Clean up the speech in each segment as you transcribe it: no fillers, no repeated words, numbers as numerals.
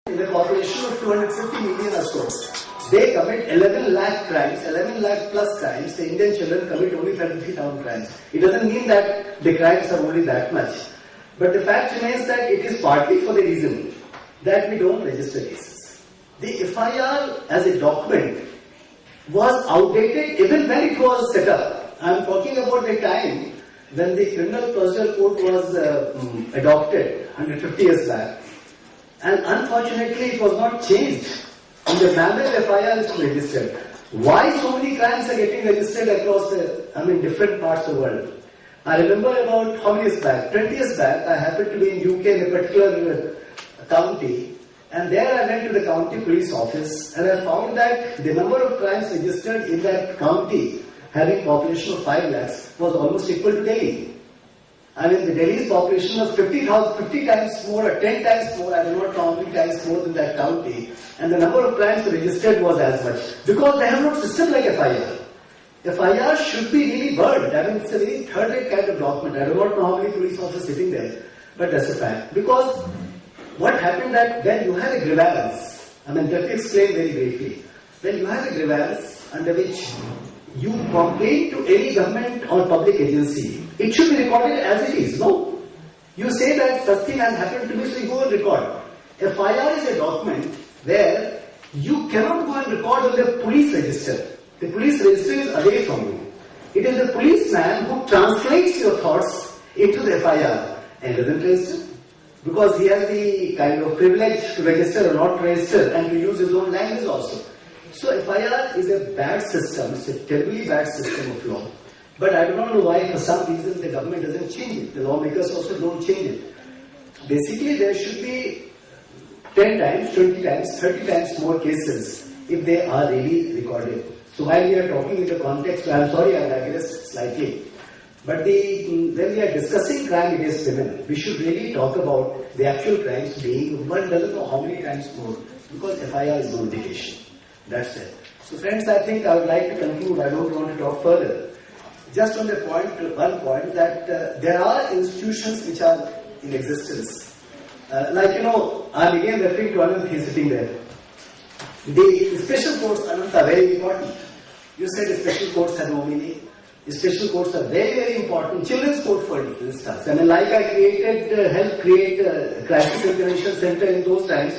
In a population of 250 million or so, they commit 11 lakh crimes, 11 lakh plus crimes. The Indian children commit only 33,000 crimes. It doesn't mean that the crimes are only that much. But the fact remains that it is partly for the reason that we don't register cases. The FIR as a document was outdated even when it was set up. I am talking about the time when the Criminal Procedure Code was adopted 150 years back. And unfortunately it was not changed in the manner FIR is registered. Why so many crimes are getting registered across different parts of the world? I remember about how many years back? 20 years back, I happened to be in UK in a particular county, and there I went to the county police office and I found that the number of crimes registered in that county having population of 5 lakhs was almost equal to Delhi. I mean, the Delhi's population was 50 times more or 10 times more, I do not know how many times more than that county, and the number of crimes registered was as much. Because they have no system like FIR. FIR should be really burned. I mean, it's a very third-rate kind of document. I do not know how many police officers sitting there, but that's a fact. Because what happened that when you have a grievance, let me explain very briefly. When you have a grievance under which you complain to any government or public agency, it should be recorded as it is, no? You say that such thing has happened to me, so you go and record. FIR is a document where you cannot go and record on the police register. The police register is away from you. It is the policeman who translates your thoughts into the FIR and doesn't register. Because he has the kind of privilege to register or not register and to use his own language also. So FIR is a bad system, it's a terribly bad system of law. But I do not know why for some reason the government doesn't change it. The lawmakers also don't change it. Basically there should be 10 times, 20 times, 30 times more cases if they are really recorded. So while we are talking in the context, I am sorry I digressed slightly. But when we are discussing crime against women, we should really talk about the actual crimes being, one doesn't know how many times more, because FIR is no indication. That's it. So friends, I think I would like to conclude. I don't want to talk further. Just on the one point that there are institutions which are in existence. I'm again referring to Anand, he's sitting there. The special courts, Anand, are very important. You said special courts have no meaning. Special courts are very, very important. Children's court, for instance. I helped create a crisis intervention center in those times.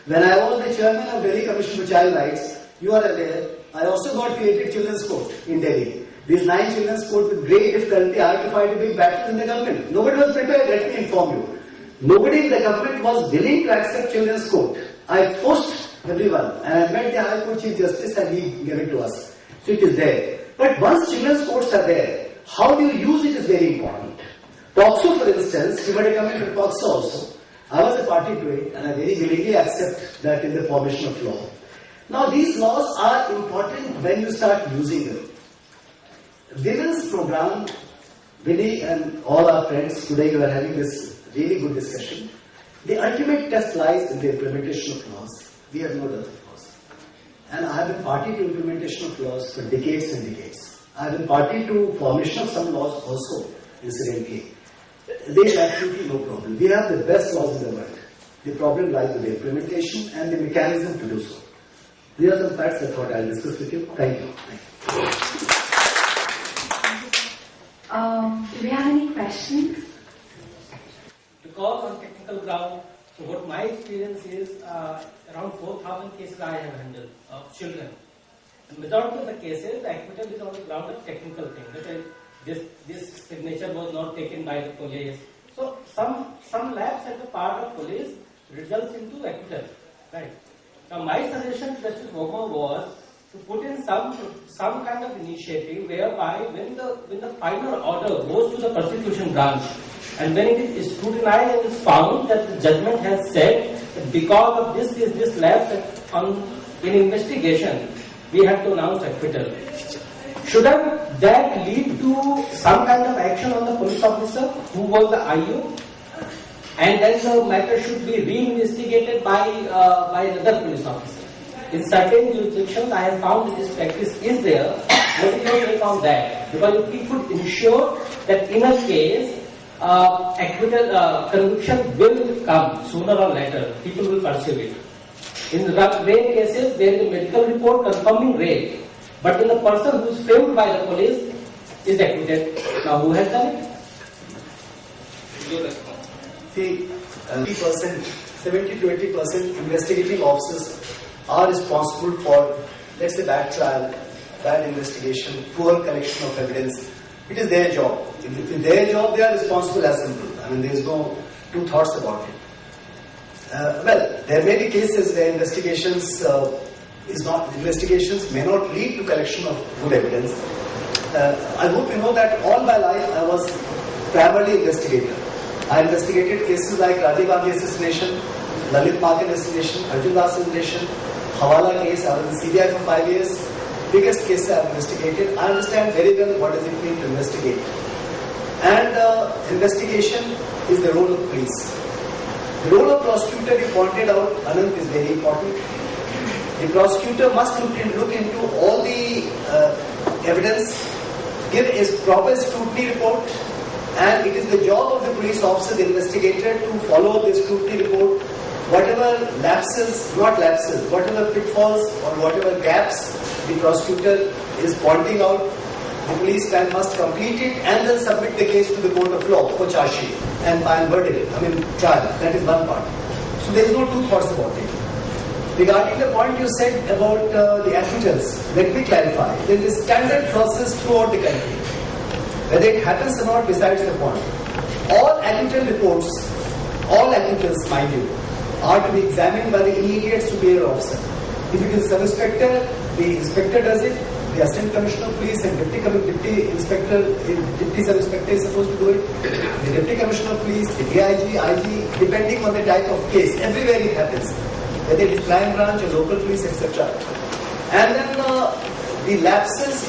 When I was the chairman of Delhi Commission for Child Rights, you are aware, I also got created children's court in Delhi. These 9 children's courts with great difficulty, I had to fight a big battle in the government. Nobody was prepared, let me inform you. Nobody in the government was willing to accept children's court. I forced everyone, and I met the High Court Chief Justice and he gave it to us. So it is there. But once children's courts are there, how do you use it is very important. POXO, for instance, you might have come into POXO also. I was a party to it and I very willingly accept that in the formation of law. Now these laws are important when you start using them. Women's program, Vinny and all our friends, today we are having this really good discussion. The ultimate test lies in the implementation of laws. We have no doubt of course. And I have been party to implementation of laws for decades and decades. I have been party to formation of some laws also, incidentally. There is absolutely no problem. We have the best laws in the world. The problem lies with the implementation and the mechanism to do so. These are some facts I thought I'll discuss with you. Thank you. Do we have any questions? Because on technical ground, so what my experience is, around 4,000 cases I have handled of children. The majority of the cases, the acquittal is on the ground of technical thing. That this signature was not taken by the police. So some lapse at the part of police results into acquittal. Right. Now my suggestion to Justice Verma was to put in some kind of initiative whereby when the final order goes to the prosecution branch and when it is scrutinized and is found that the judgment has said that because of this lapse in investigation we have to announce acquittal. Shouldn't that lead to some kind of action on the police officer who was the IO? And then the matter should be reinvestigated by another police officer. In certain jurisdictions, I have found that this practice is there. What is your take on that? Because it could ensure that in a case, acquittal conviction will come sooner or later. People will pursue it. In rape cases, there is a medical report confirming rape, but when the person who is framed by the police is acquitted, now who has done it? See, 70 to 80% investigating officers are responsible for, let's say, bad trial, bad investigation, poor collection of evidence. It is their job. If it is their job, they are responsible as simple. I mean, there is no two thoughts about it. Well, there may be cases where investigations may not lead to collection of good evidence. I hope you know that all my life I was primarily investigator. I investigated cases like Rajiv Gandhi assassination, Dalit Market assassination, Arjun Das assassination, Hawala case. I was in CBI for 5 years. Biggest case I have investigated. I understand very well what does it mean to investigate. And investigation is the role of police. The role of prosecutor, you pointed out, Anand, is very important. The prosecutor must look into all the evidence, give a proper scrutiny report, and it is the job of the police officer, the investigator, to follow the scrutiny report. Whatever lapses, whatever pitfalls or whatever gaps the prosecutor is pointing out, the police must complete it and then submit the case to the court of law for charge sheet and final verdict. Trial. That is one part. So there is no two thoughts about it. Regarding the point you said about the acquittals, let me clarify. There is a standard process throughout the country. Whether it happens or not, besides the point. All acquittal reports, all acquittals, mind you, are to be examined by the immediate superior officer. If it is a sub-inspector, the inspector does it, the assistant commissioner of police and deputy sub-inspector is supposed to do it, the deputy commissioner of police, the DIG, IG, depending on the type of case, everywhere it happens, whether it is crime branch or local police, etc. And then the lapses,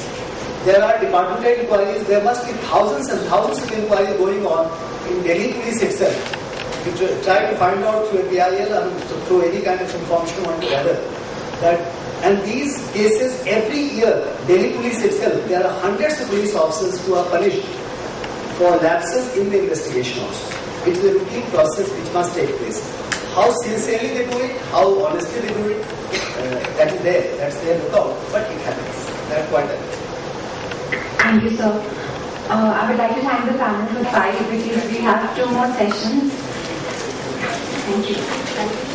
there are departmental inquiries, there must be thousands and thousands of inquiries going on in Delhi police itself. We try to find out through a PIL, through any kind of information one to gather. And these cases, every year, Delhi police itself, there are hundreds of police officers who are punished for lapses in the investigation also. It is a routine process which must take place. How sincerely they do it, how honestly they do it, that is there, that's their lookout, but it happens. That's quite happens. Thank you, sir. I would like to thank the panel for 5 because we have 2 more sessions. Thank you.